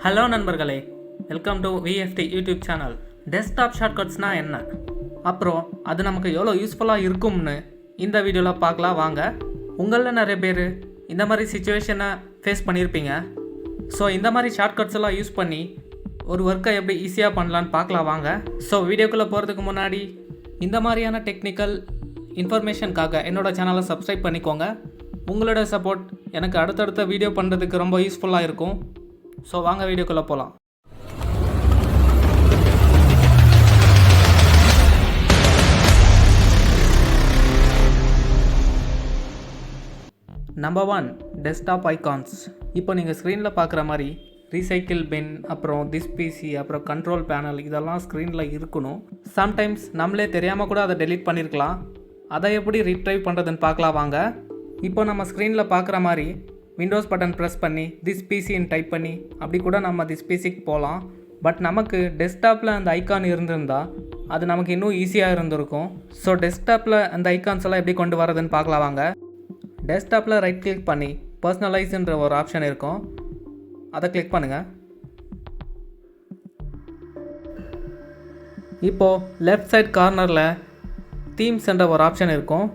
Hello நண்பர்களே, welcome to VFT YouTube channel. Desktop ஷார்ட்கட்ஸ்னால் என்ன, அப்புறம் அது நமக்கு எவ்வளோ யூஸ்ஃபுல்லாக இருக்கும்னு இந்த வீடியோவில் பார்க்கலாம் வாங்க. உங்களில் நிறைய பேர் இந்த மாதிரி சிச்சுவேஷனை ஃபேஸ் பண்ணியிருப்பீங்க. ஸோ இந்த மாதிரி ஷார்ட்கட்ஸ் எல்லாம் யூஸ் பண்ணி ஒரு ஒர்க்கை எப்படி ஈஸியாக பண்ணலான்னு பார்க்கலாம் வாங்க. ஸோ வீடியோக்குள்ளே போகிறதுக்கு முன்னாடி இந்த மாதிரியான டெக்னிக்கல் இன்ஃபர்மேஷனுக்காக என்னோடய சேனலை சப்ஸ்கிரைப் பண்ணிக்கோங்க. உங்களோட சப்போர்ட் எனக்கு அடுத்தடுத்த வீடியோ பண்ணுறதுக்கு ரொம்ப யூஸ்ஃபுல்லாக இருக்கும். ஸோ வாங்க வீடியோக்குள்ளே போகலாம். Number 1, desktop icons. இப்போ நீங்கள் ஸ்க்ரீனில் பார்க்குற மாதிரி ரீசைக்கிள் பின், அப்புறம் திஸ் பிசி, அப்புறம் கண்ட்ரோல் பேனல், இதெல்லாம் ஸ்க்ரீனில் இருக்கணும். சம்டைம்ஸ் நம்மளே தெரியாமல் கூட அதை டெலீட் பண்ணியிருக்கலாம். அதை எப்படி ரீட்ரைவ் பண்ணுறதுன்னு பார்க்கலாம் வாங்க. இப்போ நம்ம ஸ்க்ரீனில் பார்க்குற மாதிரி விண்டோஸ் பட்டன் ப்ரெஸ் பண்ணி திஸ் பிசின்னு டைப் பண்ணி அப்படி கூட நம்ம திஸ் பிசிக்கு போகலாம். பட் நமக்கு டெஸ்க்டாப்பில் அந்த ஐக்கான் இருந்திருந்தால் அது நமக்கு இன்னும் ஈஸியாக இருந்திருக்கும். ஸோ டெஸ்க்டாப்பில் அந்த ஐக்கான்ஸ் எல்லாம் எப்படி கொண்டு வரதுன்னு பார்க்கலாம் வாங்க. டெஸ்க்டாப்பில் ரைட் கிளிக் பண்ணி பர்சனலைஸ்ன்ற ஒரு ஆப்ஷன் இருக்கும், அதை கிளிக் பண்ணுங்கள். இப்போது லெஃப்ட் சைட் கார்னரில் தீம்ஸ்ன்ற ஒரு ஆப்ஷன் இருக்கும்,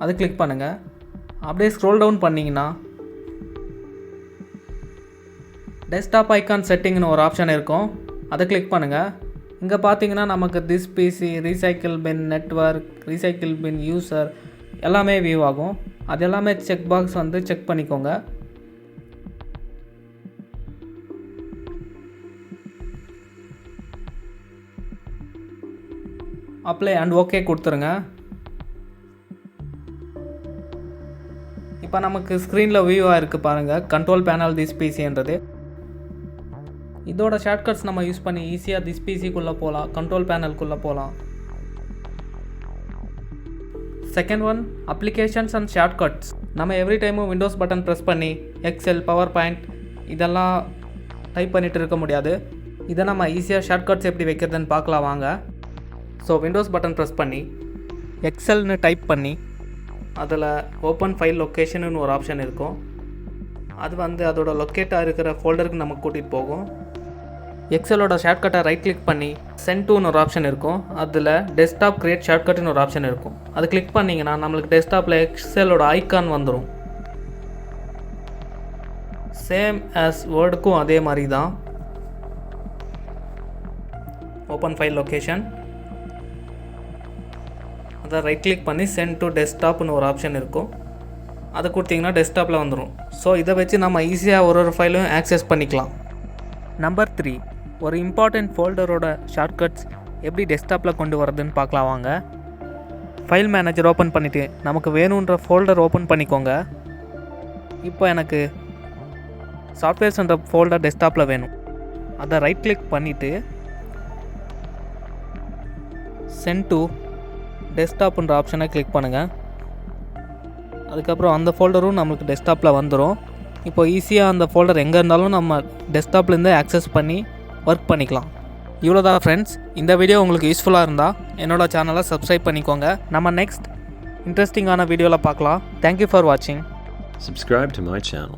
அதை கிளிக் பண்ணுங்கள். அப்படியே ஸ்க்ரோல் டவுன் பண்ணிங்கன்னா டெஸ்க்டாப் ஐக்கான் செட்டிங்னு ஒரு ஆப்ஷன் இருக்கும், அதை கிளிக் பண்ணுங்கள். இங்கே பார்த்தீங்கன்னா நமக்கு this PC, recycle bin, network, recycle bin, user எல்லாமே வியூ ஆகும். அது எல்லாமே செக் பாக்ஸ் வந்து செக் பண்ணிக்கோங்க. அப்ளை அண்ட் ஓகே கொடுத்துருங்க. இப்போ நமக்கு ஸ்க்ரீனில் வியூவாக இருக்குது பாருங்கள், கண்ட்ரோல் பேனல் திஸ் பிசின்றது. இதோட ஷார்ட்கட்ஸ் நம்ம யூஸ் பண்ணி ஈஸியாக திஸ் பிசிக்குள்ளே போகலாம், கண்ட்ரோல் பேனலுக்குள்ளே போகலாம். Second one, applications and shortcuts. நம்ம எவ்ரி டைமும் விண்டோஸ் பட்டன் ப்ரெஸ் பண்ணி எக்ஸல், பவர் பாயிண்ட் இதெல்லாம் டைப் பண்ணிகிட்டு இருக்க முடியாது. இதை நம்ம ஈஸியாக ஷார்ட்கட்ஸ் எப்படி வைக்கிறதுன்னு பார்க்கலாம் வாங்க. ஸோ விண்டோஸ் பட்டன் ப்ரெஸ் பண்ணி எக்ஸல்னு டைப் பண்ணி அதில் ஓப்பன் ஃபைல் லொக்கேஷனுன்னு ஒரு ஆப்ஷன் இருக்கும். அது வந்து அதோட லொக்கேட்டாக இருக்கிற ஃபோல்டருக்கு நமக்கு கூட்டிகிட்டு போகும். எக்ஸலோட ஷார்ட்கட்டை ரைட் கிளிக் பண்ணி சென்ட் டூன்னு ஒரு ஆப்ஷன் இருக்கும், அதில் டெஸ்க்டாப் கிரியேட் ஷார்ட்கட்னு ஒரு ஆப்ஷன் இருக்கும். அது கிளிக் பண்ணிங்கன்னா நம்மளுக்கு டெஸ்க்டாப்பில் எக்ஸலோட ஐக்கான் வந்துடும். சேம் ஆஸ் வேர்டுக்கும் அதே மாதிரி தான். ஓப்பன் ஃபைல் லொக்கேஷன், அதை ரைட் கிளிக் பண்ணி சென்ட் டு டெஸ்க்டாப்னு ஒரு ஆப்ஷன் இருக்கும், அதை கொடுத்தீங்கன்னா டெஸ்க்டாப்பில் வந்துடும். ஸோ இதை வச்சு நம்ம ஈஸியாக ஒரு ஃபைலும் ஆக்சஸ் பண்ணிக்கலாம். நம்பர் 3, ஒரு இம்பார்ட்டண்ட் ஃபோல்டரோட ஷார்ட்கட்ஸ் எப்படி டெஸ்க்டாப்பில் கொண்டு வரதுன்னு பார்க்கலாம் வாங்க. ஃபைல் மேனேஜர் ஓப்பன் பண்ணிவிட்டு நமக்கு வேணுன்ற ஃபோல்டர் ஓப்பன் பண்ணிக்கோங்க. இப்போ எனக்கு சாஃப்ட்வேர்ஸ்ன்ற ஃபோல்டர் டெஸ்க்டாப்பில் வேணும். அதை ரைட் கிளிக் பண்ணிவிட்டு சென்ட் டு டெஸ்க்டாப்ன்ற ஆப்ஷனை கிளிக் பண்ணுங்கள். அதுக்கப்புறம் அந்த ஃபோல்டரும் நம்மளுக்கு டெஸ்க்டாப்பில் வந்துடும். இப்போ ஈஸியாக அந்த ஃபோல்டர் எங்கே இருந்தாலும் நம்ம டெஸ்க்டாப்லேருந்து ஆக்சஸ் பண்ணி ஒர்க் பண்ணிக்கலாம். இவ்வளோதான் ஃப்ரெண்ட்ஸ். இந்த வீடியோ உங்களுக்கு யூஸ்ஃபுல்லாக இருந்தால் என்னோடய சேனலை சப்ஸ்கிரைப் பண்ணிக்கோங்க. நம்ம நெக்ஸ்ட் இன்ட்ரெஸ்டிங்கான வீடியோவில் பார்க்கலாம். தேங்க்யூ ஃபார் வாட்சிங். Subscribe to my channel.